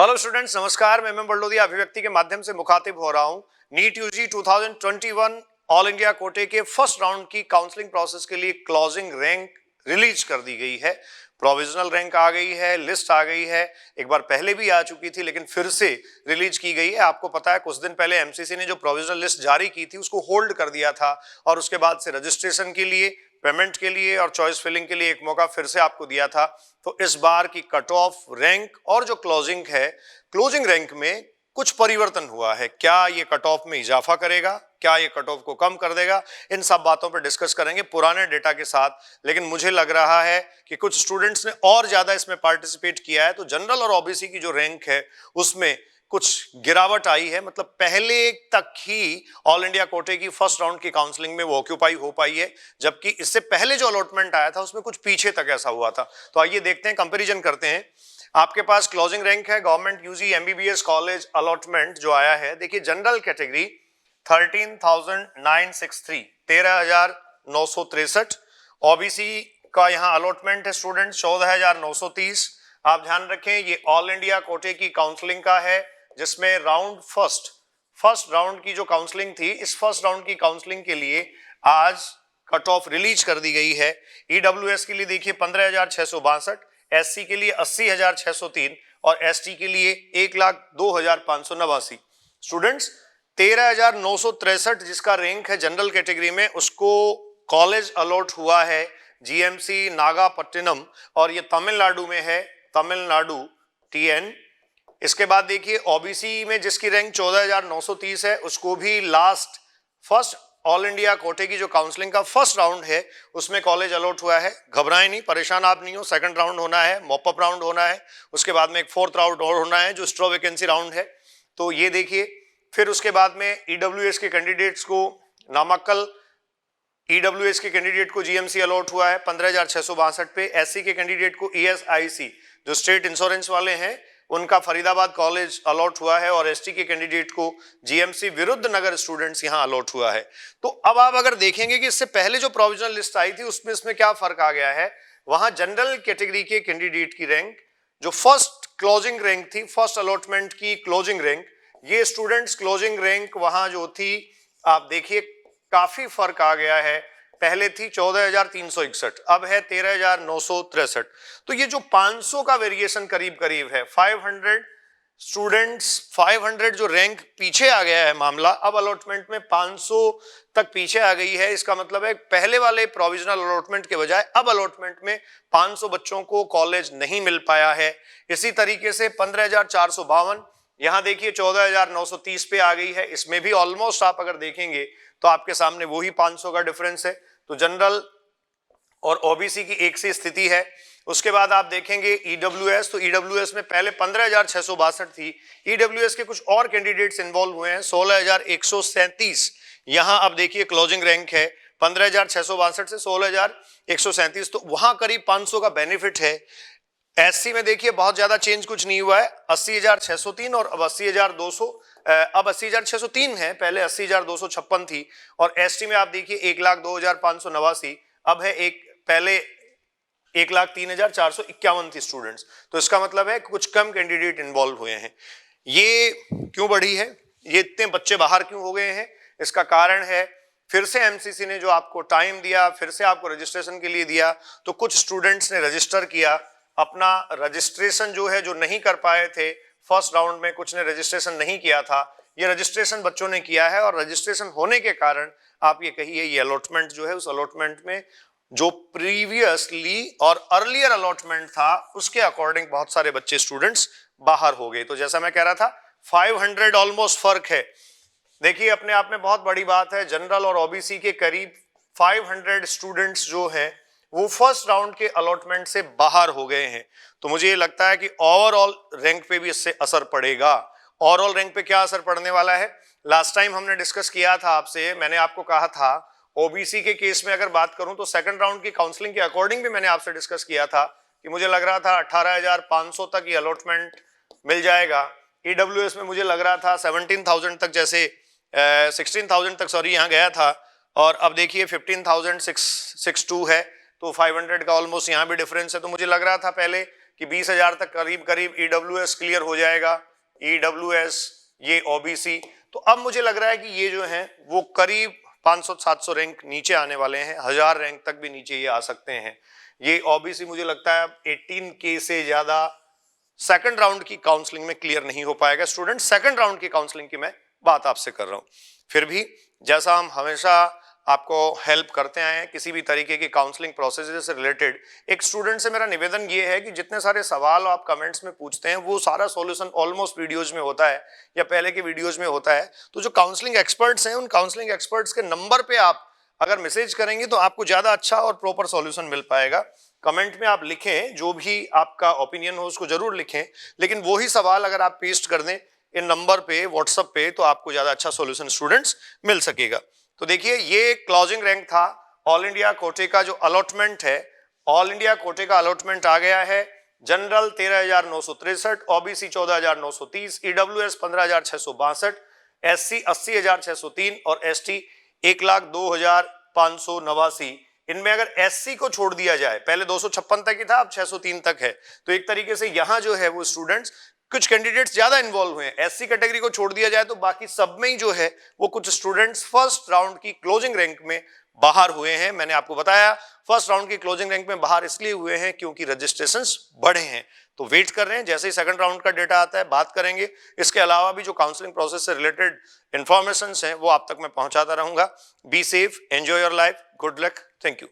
Hello students, नमस्कार। मैं बड़लोदिया अभिव्यक्ति के माध्यम से मुखातिब हो रहा हूं। नीट यूजी 2021 ऑल इंडिया कोटे के फर्स्ट राउंड की काउंसलिंग प्रोसेस के लिए क्लोजिंग रैंक रिलीज कर दी गई है। प्रोविजनल रैंक आ गई है, लिस्ट आ गई है। एक बार पहले भी आ चुकी थी लेकिन फिर से रिलीज की गई है। आपको पता है कुछ दिन पहले एमसीसी ने जो प्रोविजनल लिस्ट जारी की थी उसको होल्ड कर दिया था और उसके बाद से रजिस्ट्रेशन के लिए, पेमेंट के लिए और चॉइस फिलिंग के लिए एक मौका फिर से आपको दिया था। तो इस बार की कट ऑफ रैंक और जो क्लोजिंग है, क्लोजिंग रैंक में कुछ परिवर्तन हुआ है। क्या ये कट ऑफ में इजाफा करेगा, क्या ये कट ऑफ को कम कर देगा, इन सब बातों पर डिस्कस करेंगे पुराने डेटा के साथ। लेकिन मुझे लग रहा है कि कुछ स्टूडेंट्स ने और ज्यादा इसमें पार्टिसिपेट किया है, तो जनरल और ओबीसी की जो रैंक है उसमें कुछ गिरावट आई है। मतलब पहले तक ही ऑल इंडिया कोटे की फर्स्ट राउंड की काउंसलिंग में वो ऑक्यूपाई हो पाई है, जबकि इससे पहले जो अलॉटमेंट आया था उसमें कुछ पीछे तक ऐसा हुआ था। तो आइए देखते हैं, कंपैरिजन करते हैं। आपके पास क्लोजिंग रैंक है government UG MBBS college allotment जो आया है। देखिए, जनरल कैटेगरी 13,963 13,963। ओबीसी का यहां अलॉटमेंट है स्टूडेंट 14,930। आप ध्यान रखें, ये ऑल इंडिया कोटे की काउंसलिंग का है, जिसमें फर्स्ट राउंड की जो काउंसलिंग थी, इस फर्स्ट राउंड की काउंसलिंग के लिए आज कट ऑफ रिलीज कर दी गई है। ईडब्ल्यूएस के लिए देखिए 15,662, एससी के लिए 80,603 और एसटी के लिए 1,02,589। स्टूडेंट्स, 13,963 जिसका रैंक है जनरल कैटेगरी में, उसको कॉलेज अलॉट हुआ है जीएमसी नागापट्टिनम और ये तमिलनाडु में है, तमिलनाडु टीएन। इसके बाद देखिए ओबीसी में जिसकी रैंक 14,930 है, उसको भी फर्स्ट ऑल इंडिया कोटे की जो काउंसलिंग का फर्स्ट राउंड है उसमें कॉलेज अलॉट हुआ है। घबराएं नहीं, परेशान आप नहीं हो। सेकंड राउंड होना है, मॉपअप राउंड होना है, उसके बाद में एक फोर्थ राउंड और होना है जो स्ट्रॉ वैकेंसी राउंड है। तो ये देखिए, फिर उसके बाद में ईडब्ल्यूएस के कैंडिडेट्स को नामाक्कल ईडब्ल्यूएस के कैंडिडेट को जीएमसी अलॉट हुआ है 15,662 पे। एससी के कैंडिडेट को ईएसआईसी जो स्टेट इंश्योरेंस वाले हैं उनका फरीदाबाद कॉलेज अलॉट हुआ है और एसटी के कैंडिडेट को जीएमसी विरुद्धनगर स्टूडेंट्स यहां अलॉट हुआ है। तो अब आप अगर देखेंगे कि इससे पहले जो प्रोविजनल लिस्ट आई थी उसमें इसमें क्या फर्क आ गया है। वहां जनरल कैटेगरी के कैंडिडेट की रैंक जो फर्स्ट क्लोजिंग रैंक थी, फर्स्ट अलॉटमेंट की क्लोजिंग रैंक, ये स्टूडेंट्स क्लोजिंग रैंक वहां जो थी, आप देखिए काफी फर्क आ गया है। पहले थी 14,361, अब है 13,963। तो ये जो 500 का वेरिएशन करीब करीब है, 500 स्टूडेंट्स, 500 जो रैंक पीछे आ गया है मामला, अब अलॉटमेंट में 500 तक पीछे आ गई है। इसका मतलब है पहले वाले प्रोविजनल अलॉटमेंट के बजाय अब अलॉटमेंट में 500 बच्चों को कॉलेज नहीं मिल पाया है। इसी तरीके से 15,452 यहां देखिए 14,930 पे आ गई है। इसमें भी ऑलमोस्ट आप अगर देखेंगे तो आपके सामने वही 500 का डिफरेंस है। तो जनरल और ओबीसी की एक सी स्थिति है। उसके बाद आप देखेंगे ईडब्ल्यूएस, तो ईडब्ल्यूएस में पहले 15,662 थी। ईडब्ल्यूएस के कुछ और कैंडिडेट्स इन्वॉल्व हुए हैं, 16,137। यहां आप देखिए क्लोजिंग रैंक है 15,662 से 16,137, तो वहां करीब 500 का बेनिफिट है। एससी में देखिए बहुत ज्यादा चेंज कुछ नहीं हुआ है, 80,603 और अब 80,200, अब 80,603 है, पहले 80,256 थी। और एसटी में आप देखिए 1,02,589, अब है पहले 1,03,451 थी स्टूडेंट्स। तो इसका मतलब है कुछ कम कैंडिडेट इन्वॉल्व हुए हैं। ये क्यों बढ़ी है, ये इतने बच्चे बाहर क्यों हो गए हैं? इसका कारण है फिर से एमसीसी ने जो आपको टाइम दिया, फिर से आपको रजिस्ट्रेशन के लिए दिया, तो कुछ स्टूडेंट्स ने रजिस्टर किया। अपना रजिस्ट्रेशन जो है, जो नहीं कर पाए थे फर्स्ट राउंड में, कुछ ने रजिस्ट्रेशन नहीं किया था, ये रजिस्ट्रेशन बच्चों ने किया है और रजिस्ट्रेशन होने के कारण आप ये कहिए ये अलॉटमेंट जो है, उस अलॉटमेंट में जो प्रीवियसली और अर्लियर अलॉटमेंट था उसके अकॉर्डिंग बहुत सारे बच्चे स्टूडेंट्स बाहर हो गए। तो जैसा मैं कह रहा था 500 ऑलमोस्ट फर्क है। देखिए, अपने आप में बहुत बड़ी बात है। जनरल और ओबीसी के करीब 500 स्टूडेंट्स जो हैं वो फर्स्ट राउंड के अलॉटमेंट से बाहर हो गए हैं। तो मुझे ये लगता है कि ओवरऑल रैंक पे भी इससे असर पड़ेगा। ओवरऑल रैंक पे क्या असर पड़ने वाला है? लास्ट टाइम हमने डिस्कस किया था आपसे, मैंने आपको कहा था ओबीसी के केस में अगर बात करूं तो सेकंड राउंड की काउंसलिंग के अकॉर्डिंग भी मैंने आपसे डिस्कस किया था कि मुझे लग रहा था 18,500 तक ये अलॉटमेंट मिल जाएगा। ईडब्ल्यूएस में मुझे लग रहा था 17,000 तक, जैसे 16,000 तक सॉरी यहाँ गया था, और अब देखिए 15,662 है। तो 500 का ऑलमोस्ट यहाँ भी डिफरेंस है। तो मुझे लग रहा था पहले कि 20,000 तक करीब करीब EWS क्लियर हो जाएगा, EWS ये OBC। तो अब मुझे लग रहा है कि ये जो है वो करीब 500-700 रैंक नीचे आने वाले हैं, 1000 रैंक तक भी नीचे ये आ सकते हैं। ये OBC मुझे लगता है 18K से ज्यादा सेकंड राउंड की काउंसलिंग में क्लियर नहीं हो पाएगा। स्टूडेंट, सेकंड राउंड की काउंसलिंग की मैं बात आपसे कर रहा हूं। फिर भी जैसा हम हमेशा आपको हेल्प करते आए हैं किसी भी तरीके की काउंसलिंग प्रोसेस से रिलेटेड, एक स्टूडेंट से मेरा निवेदन ये है कि जितने सारे सवाल आप कमेंट्स में पूछते हैं वो सारा सॉल्यूशन ऑलमोस्ट वीडियोज में होता है या पहले के वीडियोज में होता है। तो जो काउंसलिंग एक्सपर्ट्स हैं उन काउंसलिंग एक्सपर्ट्स के नंबर पे आप अगर मैसेज करेंगे तो आपको ज्यादा अच्छा और प्रॉपर सॉल्यूशन मिल पाएगा। कमेंट में आप लिखें, जो भी आपका ओपिनियन हो उसको जरूर लिखें, लेकिन वही सवाल अगर आप पेस्ट कर दें इन नंबर पे व्हाट्सएप पे तो आपको ज्यादा अच्छा सॉल्यूशन स्टूडेंट्स मिल सकेगा। तो देखिए, ये क्लोजिंग रैंक था। ऑल इंडिया कोटे का जो अलॉटमेंट है, ऑल इंडिया कोटे का अलॉटमेंट आ गया है। जनरल 13,963, ओबीसी 14,930, ईडब्ल्यूएस 15,662, एससी 80,603 और एसटी 1,02,589। इनमें अगर एससी को छोड़ दिया जाए, पहले 256 तक ही था, अब 603 तक है। तो एक तरीके से यहां जो है वो स्टूडेंट्स कुछ कैंडिडेट्स ज्यादा इन्वॉल्व हुए हैं। एससी कैटेगरी को छोड़ दिया जाए तो बाकी सब में ही जो है वो कुछ स्टूडेंट्स फर्स्ट राउंड की क्लोजिंग रैंक में बाहर हुए हैं। मैंने आपको बताया फर्स्ट राउंड की क्लोजिंग रैंक में बाहर इसलिए हुए हैं क्योंकि रजिस्ट्रेशंस बढ़े हैं। तो वेट कर रहे हैं, जैसे ही सेकंड राउंड का डेटा आता है बात करेंगे। इसके अलावा भी जो काउंसलिंग प्रोसेस से रिलेटेड इंफॉर्मेशन हैं वो आप तक मैं पहुंचाता रहूंगा। Be safe, enjoy your life, good luck, thank you.